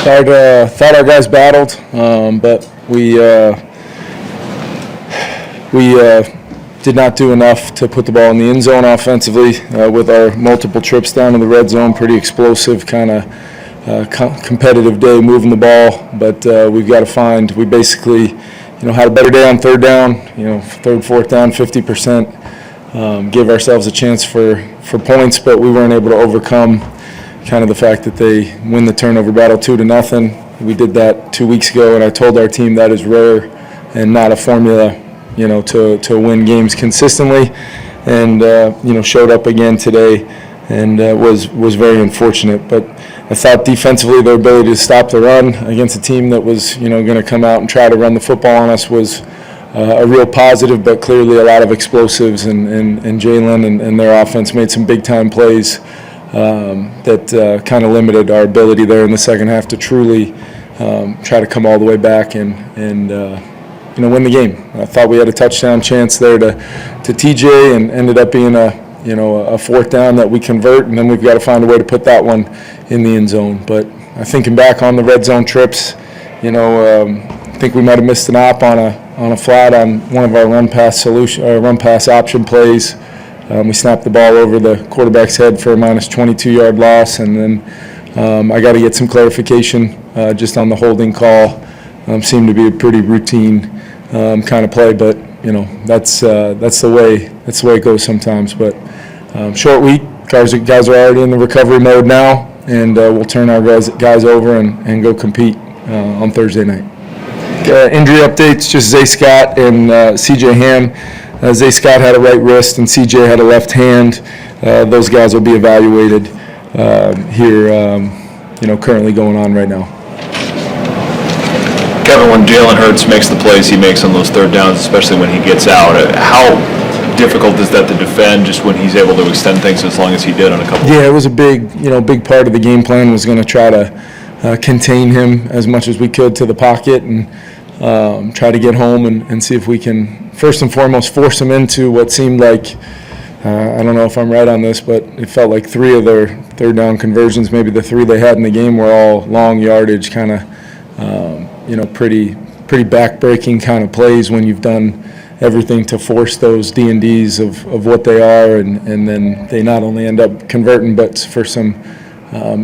Thought our guys battled, but we did not do enough to put the ball in the end zone offensively with our multiple trips down to the red zone. Pretty explosive, kind of competitive day moving the ball, but we've got to find. We basically, had a better day on third down. Third, fourth down, 50%. Give ourselves a chance for points, but we weren't able to overcome kind of the fact that they win the turnover battle 2-0. We did that 2 weeks ago, and I told our team that is rare and not a formula, to win games consistently. And showed up again today, and was very unfortunate. But I thought defensively their ability to stop the run against a team that was going to come out and try to run the football on us was a real positive, but clearly a lot of explosives, and Jalen and their offense made some big-time plays that kind of limited our ability there in the second half to truly try to come all the way back and win the game. I thought we had a touchdown chance there to TJ, and ended up being a fourth down that we convert, and then we've got to find a way to put that one in the end zone. But I thinking back on the red zone trips, I think we might have missed an op on a flat on one of our run pass option plays. We snapped the ball over the quarterback's head for a minus 22-yard loss, and then I got to get some clarification just on the holding call. Seemed to be a pretty routine kind of play, but that's the way it goes sometimes. But short week, guys are already in the recovery mode now, and we'll turn our guys over and go compete on Thursday night. Injury updates: just Zay Scott and CJ Ham. Zay Scott had a right wrist and CJ had a left hand. Those guys will be evaluated here, currently going on right now. Kevin, when Jalen Hurts makes the plays he makes on those third downs, especially when he gets out, how difficult is that to defend just when he's able to extend things as long as he did on a couple? Yeah, it was a big part of the game plan was going to try to contain him as much as we could to the pocket and try to get home and see if we can, first and foremost, force them into what seemed like, I don't know if I'm right on this, but it felt like 3 of their third down conversions, maybe the 3 they had in the game, were all long yardage kind of, pretty back-breaking kind of plays when you've done everything to force those D&Ds of what they are, and then they not only end up converting, but for some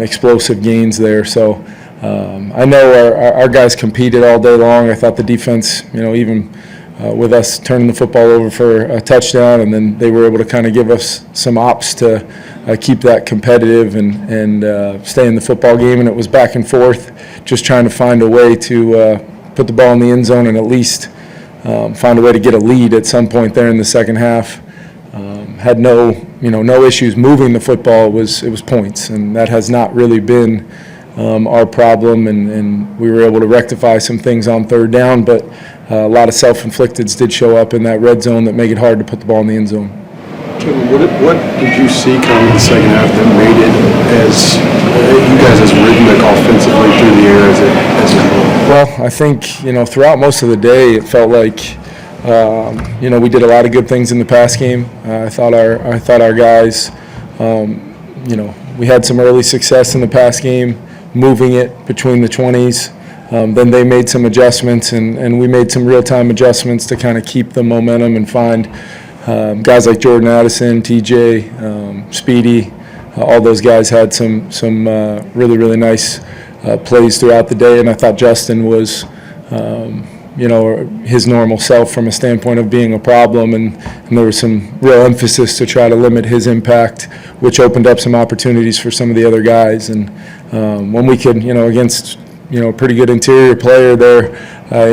explosive gains there. So I know our guys competed all day long. I thought the defense, even with us turning the football over for a touchdown, and then they were able to kind of give us some ops to keep that competitive and stay in the football game. And it was back and forth, just trying to find a way to put the ball in the end zone and at least find a way to get a lead at some point there in the second half. Had no issues moving the football. It was points, and that has not really been our problem, and we were able to rectify some things on third down, but a lot of self-inflicteds did show up in that red zone that make it hard to put the ball in the end zone. What did you see coming in the second half that made it as you guys as rhythmic offensively through the air as it were? Well, I think throughout most of the day it felt like we did a lot of good things in the pass game. I thought our guys, we had some early success in the pass game, moving it between the 20s. Then they made some adjustments, and we made some real-time adjustments to kind of keep the momentum and find guys like Jordan Addison, TJ, Speedy. All those guys had some really, really nice plays throughout the day, and I thought Justin was his normal self from a standpoint of being a problem, and there was some real emphasis to try to limit his impact, which opened up some opportunities for some of the other guys. And when we could, against a pretty good interior player there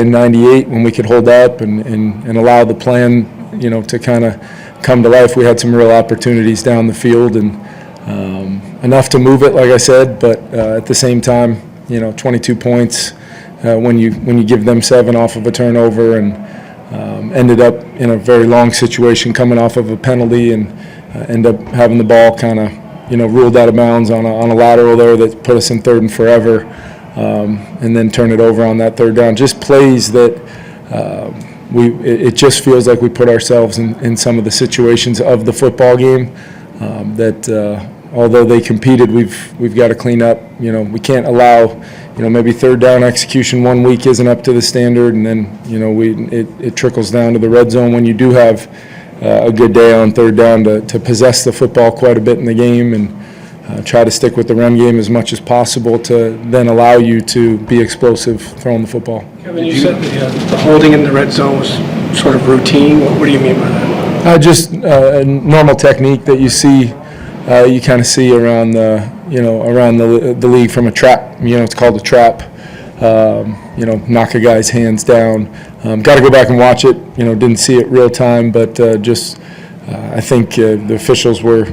in 98, when we could hold up and allow the plan to kind of come to life, we had some real opportunities down the field, and enough to move it, like I said, but at the same time, 22 points when you give them 7 off of a turnover, and ended up in a very long situation coming off of a penalty, and end up having the ball kind of ruled out of bounds on a lateral there that put us in 3rd and forever, and then turn it over on that 3rd down. Just plays that it just feels like we put ourselves in some of the situations of the football game that although they competed, we've got to clean up. We can't allow, maybe third down execution one week isn't up to the standard, and then, it trickles down to the red zone when you do have a good day on third down to possess the football quite a bit in the game and try to stick with the run game as much as possible to then allow you to be explosive throwing the football. Kevin, you said the holding in the red zone was sort of routine. What do you mean by that? Just a normal technique that you see, you kind of see around the league from a trap. It's called a trap. Knock a guy's hands down. Got to go back and watch it. Didn't see it real time, but I think the officials were,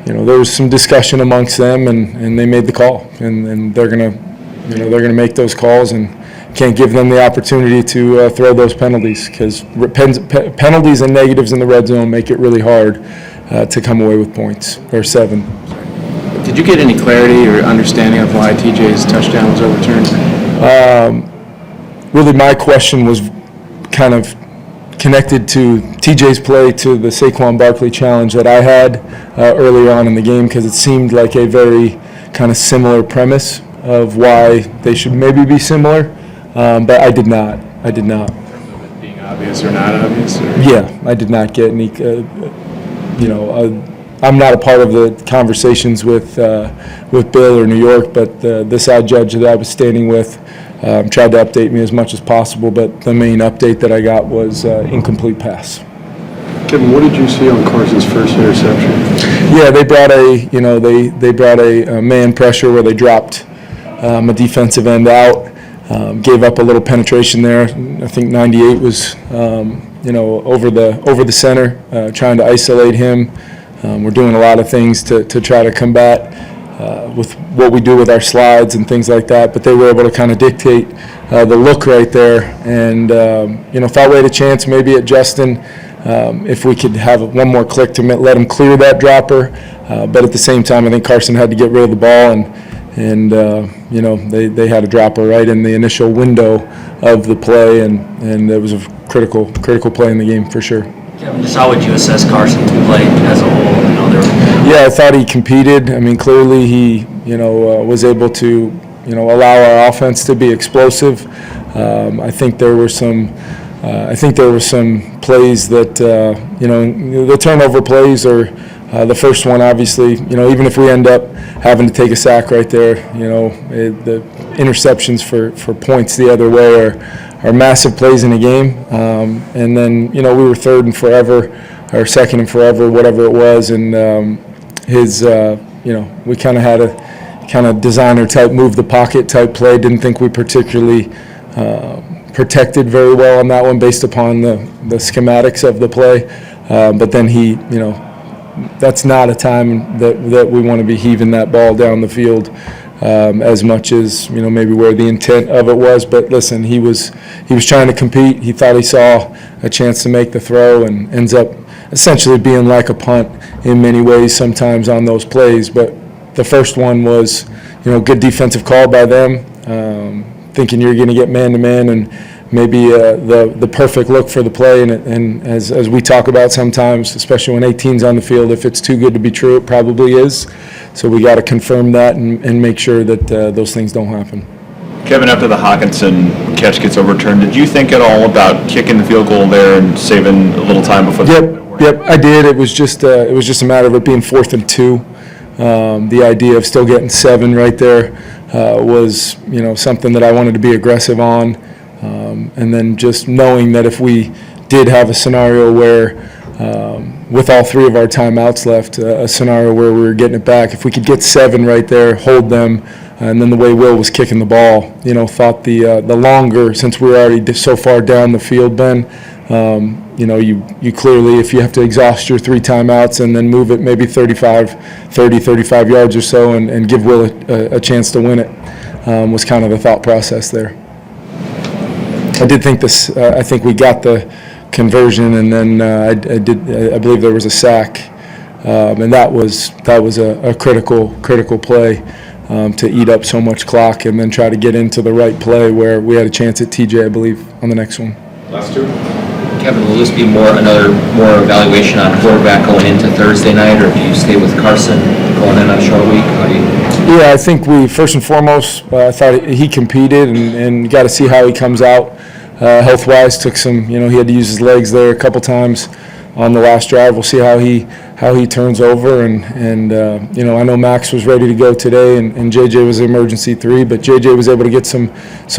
there was some discussion amongst them, and they made the call, and they're gonna make those calls, and can't give them the opportunity to throw those penalties, because penalties and negatives in the red zone make it really hard to come away with points, or 7. Did you get any clarity or understanding of why TJ's touchdown was overturned? Really, my question was kind of connected to TJ's play to the Saquon Barkley challenge that I had earlier on in the game, because it seemed like a very kind of similar premise of why they should maybe be similar, but I did not. Being obvious or not obvious? Or? Yeah, I did not get any, I'm not a part of the conversations with Bill or New York, but the side judge that I was standing with tried to update me as much as possible, but the main update that I got was incomplete pass. Kevin, what did you see on Carson's first interception? Yeah, they brought a man pressure where they dropped a defensive end out, gave up a little penetration there. I think 98 was over the center, trying to isolate him. We're doing a lot of things to try to combat with what we do with our slides and things like that, but they were able to kind of dictate the look right there, and thought we had a chance maybe at Justin if we could have one more click to let him clear that dropper, but at the same time I think Carson had to get rid of the ball, and they had a dropper right in the initial window of the play, and it was a critical play in the game for sure. Kevin, just how would you assess Carson's play as a whole? Yeah, I thought he competed. I mean, clearly he, was able to, allow our offense to be explosive. I think there were some plays that, the turnover plays are the first one, obviously. Even if we end up having to take a sack right there, the interceptions for points the other way are massive plays in a game. And then, we were third and forever, or second and forever, whatever it was, and we kind of had a kind of designer type move the pocket type play. Didn't think we particularly protected very well on that one based upon the schematics of the play. But then he, that's not a time that we want to be heaving that ball down the field as much as, maybe where the intent of it was. But listen, he was trying to compete. He thought he saw a chance to make the throw, and ends up essentially being like a punt in many ways sometimes on those plays. But the first one was, good defensive call by them, thinking you're going to get man-to-man and maybe the perfect look for the play. And as we talk about sometimes, especially when 18's on the field, if it's too good to be true, it probably is. So we got to confirm that and make sure that those things don't happen. Kevin, after the Hawkinson catch gets overturned, did you think at all about kicking the field goal there and saving a little time before? Yep, I did. It was just a matter of it being 4th and 2. The idea of still getting 7 right there was something that I wanted to be aggressive on, and then just knowing that if we did have a scenario where with all 3 of our timeouts left, a scenario where we were getting it back, if we could get 7 right there, hold them. And then the way Will was kicking the ball, thought the longer, since we were already so far down the field, Ben, you clearly, if you have to exhaust your 3 timeouts and then move it maybe 35 yards or so and give Will a chance to win it, was kind of the thought process there. I did think I think we got the conversion, and then I believe there was a sack, and that was a critical play. To eat up so much clock and then try to get into the right play where we had a chance at TJ, I believe, on the next one. Last 2. Kevin, will this be more evaluation on quarterback going into Thursday night, or do you stay with Carson going in on a short week? How do you? Yeah, I think we, first and foremost, I thought he competed and got to see how he comes out health-wise. Took some, he had to use his legs there a couple times on the last drive. We'll see how he turns over. And I know Max was ready to go today, and JJ was emergency 3, but JJ was able to get some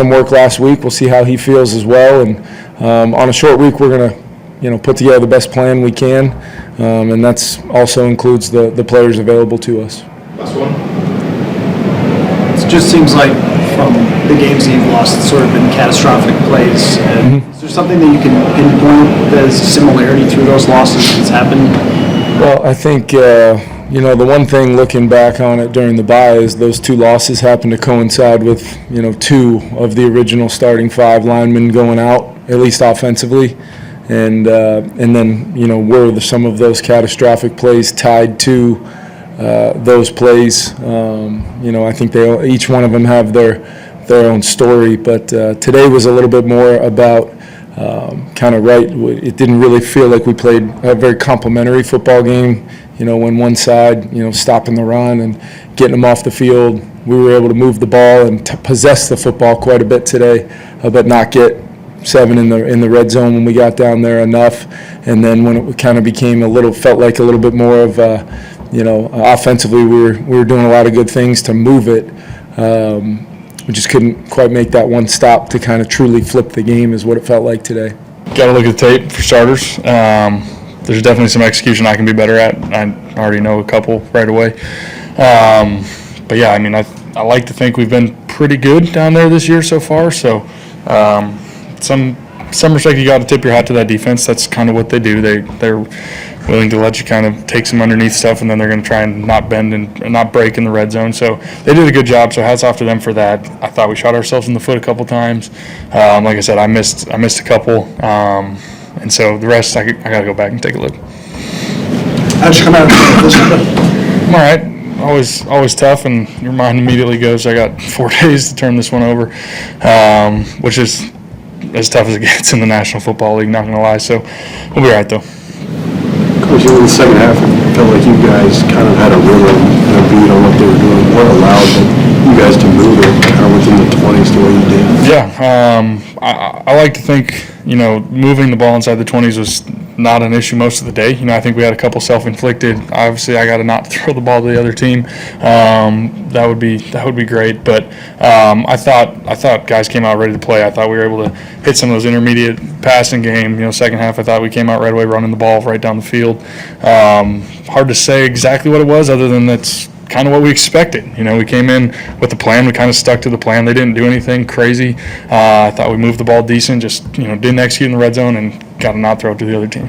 work last week. We'll see how he feels as well. And on a short week, we're going to put together the best plan we can, and that's also includes the players available to us. Last one. It just seems like from the games that you've lost, it's sort of been catastrophic plays. Is there something that you can pinpoint that is a similarity through those losses that's happened? Well, I think, the one thing looking back on it during the bye is those 2 losses happened to coincide with, 2 of the original starting 5 linemen going out, at least offensively. And then, were some of those catastrophic plays tied to those plays. I think each one of them have their own story. But today was a little bit more about it didn't really feel like we played a very complimentary football game. When one side, stopping the run and getting them off the field, we were able to move the ball and possess the football quite a bit today, but not get 7 in the red zone when we got down there enough. And then when it kind of became felt like a little bit more of offensively, we were doing a lot of good things to move it. We just couldn't quite make that one stop to kind of truly flip the game is what it felt like today. Got to look at the tape for starters. There's definitely some execution I can be better at. I already know a couple right away. But yeah, I like to think we've been pretty good down there this year so far. So some respect, you got to tip your hat to that defense. That's kind of what they do. They're willing to let you kind of take some underneath stuff, and then they're going to try and not bend and not break in the red zone. So they did a good job, so hats off to them for that. I thought we shot ourselves in the foot a couple times. Like I said, I missed a couple, and so the rest I got to go back and take a look. How'd you come out of this one? I'm all right. Always tough, and your mind immediately goes, I got 4 days to turn this one over, which is as tough as it gets in the National Football League, not going to lie. So we'll be all right, though. Coach, in the second half, it felt like you guys kind of had a rhythm and a beat on what they were doing. What allowed you guys to move it kind of within the 20s the way you did? Yeah, I like to think, moving the ball inside the 20s was not an issue most of the day. I think we had a couple self-inflicted. Obviously, I got to not throw the ball to the other team. That would be great. But I thought guys came out ready to play. I thought we were able to hit some of those intermediate passing game. Second half, I thought we came out right away running the ball right down the field. Hard to say exactly what it was, other than that's kind of what we expected. We came in with the plan. We kind of stuck to the plan. They didn't do anything crazy. I thought we moved the ball decent, just didn't execute in the red zone and got to not throw it to the other team.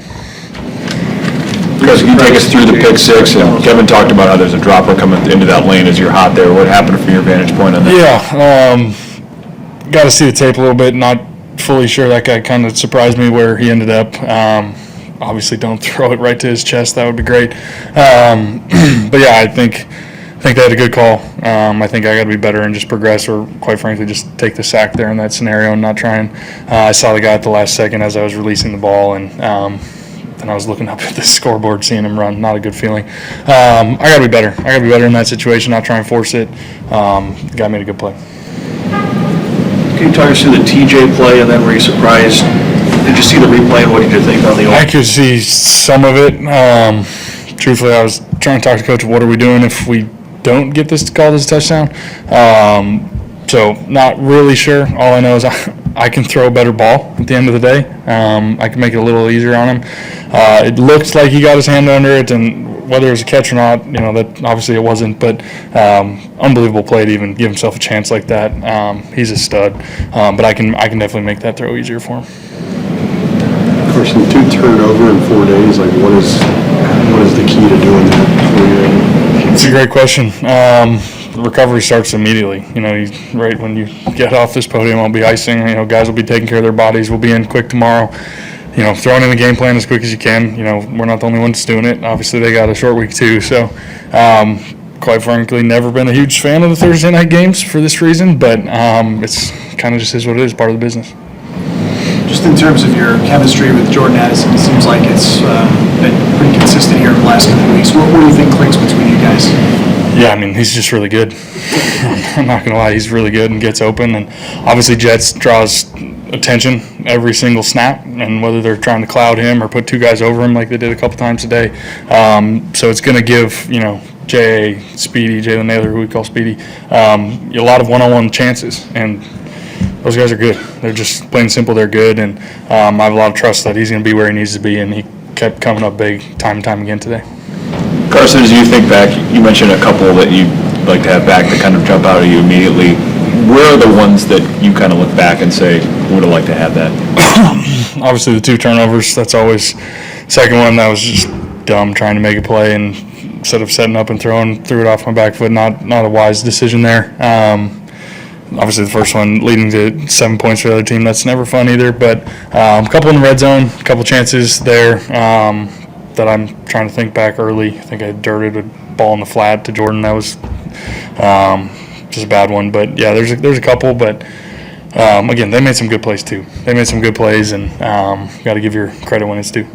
Chris, can you take us through the pick 6? And Kevin talked about how there's a dropper coming into that lane as you're hot there. What happened from your vantage point on that? Yeah, got to see the tape a little bit. Not fully sure. That guy kind of surprised me where he ended up. Obviously, don't throw it right to his chest. That would be great. But yeah, I think they had a good call. I think I got to be better and just progress, or quite frankly, just take the sack there in that scenario and not try and. I saw the guy at the last second as I was releasing the ball, and I was looking up at the scoreboard, seeing him run. Not a good feeling. I got to be better. I got to be better in that situation. Not try and force it. The guy made a good play. Can you talk us through the TJ play, and then were you surprised? Did you see the replay, and what did you think on the? I could see some of it. Truthfully, I was trying to talk to Coach, what are we doing if we don't get this called as a touchdown? So not really sure. All I know is I can throw a better ball at the end of the day. I can make it a little easier on him. It looked like he got his hand under it, and whether it was a catch or not, that obviously it wasn't, but unbelievable play to even give himself a chance like that. He's a stud, but I can definitely make that throw easier for him. Carson, 2 turnover in 4 days. Like, what is the key to doing that for you? It's a great question. The recovery starts immediately. Right when you get off this podium, I'll be icing. Guys will be taking care of their bodies. We'll be in quick tomorrow. Throwing in the game plan as quick as you can. We're not the only ones doing it. Obviously, they got a short week too. So, quite frankly, never been a huge fan of the Thursday night games for this reason. But it's kind of just is what it is, part of the business. just in terms of your chemistry with Jordan Addison, it seems like it's been pretty consistent here in the last couple of weeks. What do you think clicks between you guys? Yeah, I mean, he's just really good. I'm not going to lie, he's really good and gets open. And obviously Jets draws attention every single snap, and whether they're trying to cloud him or put two guys over him like they did a couple times today. So it's going to give, J.A., Speedy, Jalen Naylor, who we call Speedy, a lot of one-on-one chances. And those guys are good. They're just plain simple, they're good. And I have a lot of trust that he's going to be where he needs to be, and he kept coming up big time and time again today. Carson, as you think back, you mentioned a couple that you'd like to have back that kind of jump out at you immediately. Where are the ones that you kind of look back and say, would have liked to have that? Obviously the 2 turnovers, that's always. Second one, that was just dumb, trying to make a play, and instead of setting up and throwing, threw it off my back foot. Not a wise decision there. Obviously the first one leading to 7 points for the other team, that's never fun either. But a couple in the red zone, a couple chances there that I'm trying to think back early. I think I dirted a ball in the flat to Jordan. That was just a bad one. But yeah, there's a couple. But again, they made some good plays too. They made some good plays, and got to give your credit when it's due.